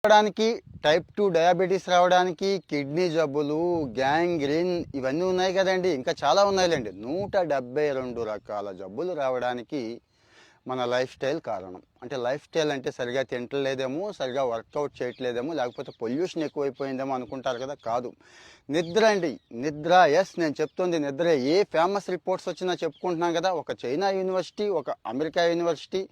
రావడానికి, type 2 diabetes రావడానికి, kidney జబ్బులు, గ్యాంగ్రీన్ ఇవన్నీ ఉన్నాయి కదండి. ఇంకా చాలా ఉన్నాయిలేండి. 172 రకాల జబ్బులు రావడానికి మన లైఫ్ స్టైల్ కారణం. అంటే లైఫ్ స్టైల్ అంటే సరిగా తింటలేదేమో, సరిగా వర్కౌట్ చేయట్లేదేమో, లేకపోతే పొల్యూషన్ ఎక్కువైపోయిందేమో అనుకుంటారు కదా. కాదు, నిద్ర అండి. నిద్ర. నేను చెప్తుంది నిద్రే. ఏ ఫేమస్ రిపోర్ట్స్ వచ్చినా చెప్పుకుంటున్నాం కదా. ఒక చైనా యూనివర్సిటీ, ఒక అమెరికా యూనివర్సిటీ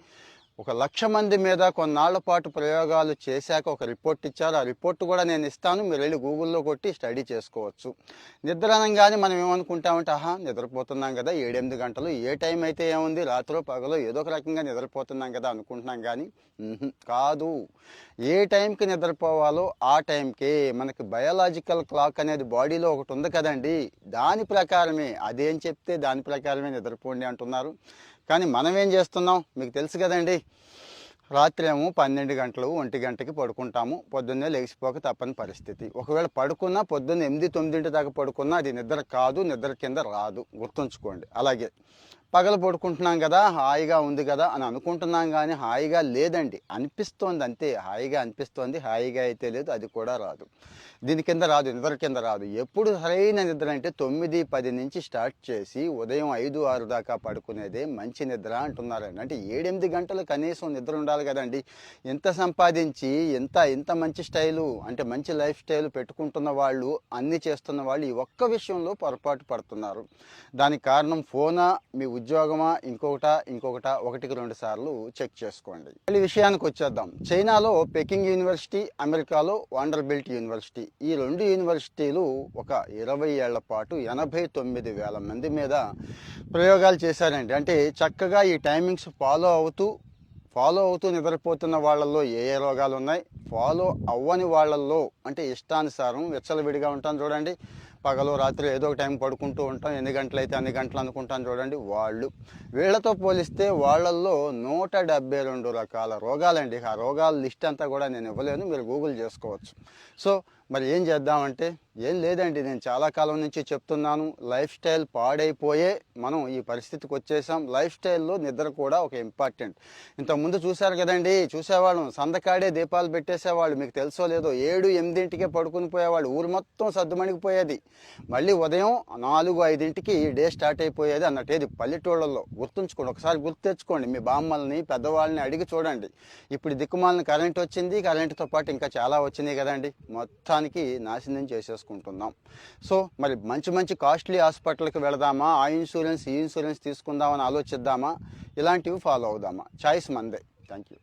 1,00,000 మంది మీద కొన్నాళ్ల పాటు ప్రయోగాలు చేశాక ఒక రిపోర్ట్ ఇచ్చారు. ఆ రిపోర్ట్ కూడా నేను ఇస్తాను, మీరు వెళ్ళి గూగుల్లో కొట్టి స్టడీ చేసుకోవచ్చు. నిద్ర అనగానే మనం ఏమనుకుంటామంటే, నిద్రపోతున్నాం కదా 7-8 గంటలు, ఏ టైం అయితే ఏముంది, రాత్రో పగలో ఏదో ఒక రకంగా నిద్రపోతున్నాం కదా అనుకుంటున్నాం. కానీ కాదు. ఏ టైంకి నిద్రపోవాలో ఆ టైంకే. మనకి బయాలజికల్ క్లాక్ అనేది బాడీలో ఒకటి ఉంది కదండి, దాని ప్రకారమే, అదేం చెప్తే దాని ప్రకారమే నిద్రపోండి అంటున్నారు. కానీ మనం ఏం చేస్తున్నాం మీకు తెలుసు కదండి. రాత్రి ఏమో 12 గంటలు 1 గంటకి పడుకుంటాము. పొద్దున్నే లేచిపోక తప్పని పరిస్థితి. ఒకవేళ పడుకున్నా పొద్దున్న 8-9 దాకా పడుకున్నా అది నిద్ర కాదు, నిద్ర కింద రాదు, గుర్తుంచుకోండి. అలాగే పగలు పడుకుంటున్నాం కదా, హాయిగా ఉంది కదా అని అనుకుంటున్నాం, కానీ హాయిగా లేదండి, అనిపిస్తోంది అంతే. హాయిగా అనిపిస్తోంది, హాయిగా అయితే లేదు, అది కూడా రాదు, దీని కింద రాదు, నిద్ర కింద రాదు. ఎప్పుడు సరైన నిద్ర అంటే 9-10 నుంచి స్టార్ట్ చేసి ఉదయం 5-6 దాకా పడుకునేదే మంచి నిద్ర అంటున్నారండి. అంటే 7-8 గంటలు కనీసం నిద్ర ఉండాలి కదండి. ఎంత సంపాదించి ఇంత మంచి స్టైలు, అంటే మంచి లైఫ్ స్టైల్ పెట్టుకుంటున్న వాళ్ళు, అన్నీ చేస్తున్న వాళ్ళు ఈ ఒక్క విషయంలో పొరపాటు పడుతున్నారు. దానికి కారణం ఫోనా, మీ ఉద్యోగమా, ఇంకొకట 1-2 సార్లు చెక్ చేసుకోండి. మళ్ళీ విషయానికి వచ్చేద్దాం. చైనాలో పెకింగ్ యూనివర్సిటీ, అమెరికాలో వాండర్బిల్ట్ యూనివర్సిటీ, ఈ 2 యూనివర్సిటీలు ఒక 20 ఏళ్ల పాటు 89,000 మంది మీద ప్రయోగాలు చేశారండి. అంటే చక్కగా ఈ టైమింగ్స్ ఫాలో అవుతూ నిద్రపోతున్న వాళ్ళల్లో ఏ రోగాలు ఉన్నాయి, ఫాలో అవ్వని వాళ్ళల్లో అంటే ఇష్టానుసారం విచ్చలవిడిగా ఉంటాం చూడండి, పగలు రాత్రి ఏదో ఒక టైం పడుకుంటూ ఉంటాం, ఎన్ని గంటలైతే అన్ని గంటలు అనుకుంటాం చూడండి, వీళ్ళతో పోలిస్తే వాళ్ళల్లో 172 రకాల రోగాలండి. ఆ రోగాల లిస్ట్ అంతా కూడా నేను ఇవ్వలేను, మీరు గూగుల్ చేసుకోవచ్చు. సో మరి ఏం చేద్దామంటే ఏం లేదండి, నేను చాలా కాలం నుంచి చెప్తున్నాను, లైఫ్ స్టైల్ పాడైపోయే మనం ఈ పరిస్థితికి వచ్చేసాం. లైఫ్ స్టైల్లో నిద్ర కూడా ఒక ఇంపార్టెంట్. ఇంతకుముందు చూశారు కదండి, చూసేవాళ్ళం సందకాడే దీపాలు పెట్టేసేవాళ్ళు, మీకు తెలుసో లేదో, 7-8కే పడుకుని పోయేవాళ్ళు, ఊరు మొత్తం సద్దుమణిగిపోయేది. మళ్ళీ ఉదయం 4-5కి డే స్టార్ట్ అయిపోయేది అన్నట్టేది పల్లెటూళ్ళల్లో. గుర్తుంచుకోండి, ఒకసారి గుర్తు తెచ్చుకోండి, మీ బామ్మల్ని పెద్దవాళ్ళని అడిగి చూడండి. ఇప్పుడు దిక్కుమాలిన కరెంట్ వచ్చింది, కరెంటుతో పాటు ఇంకా చాలా వచ్చినాయి కదండి, మొత్తానికి నాశనం చేసేసుకుంటున్నాం. సో మరి మంచి కాస్ట్లీ హాస్పిటల్కి వెళదామా, ఆ ఇన్సూరెన్స్ ఈ ఇన్సూరెన్స్ తీసుకుందామని ఆలోచిద్దామా, ఇలాంటివి ఫాలో అవుదామా, చాయిస్ మందే. Thank you.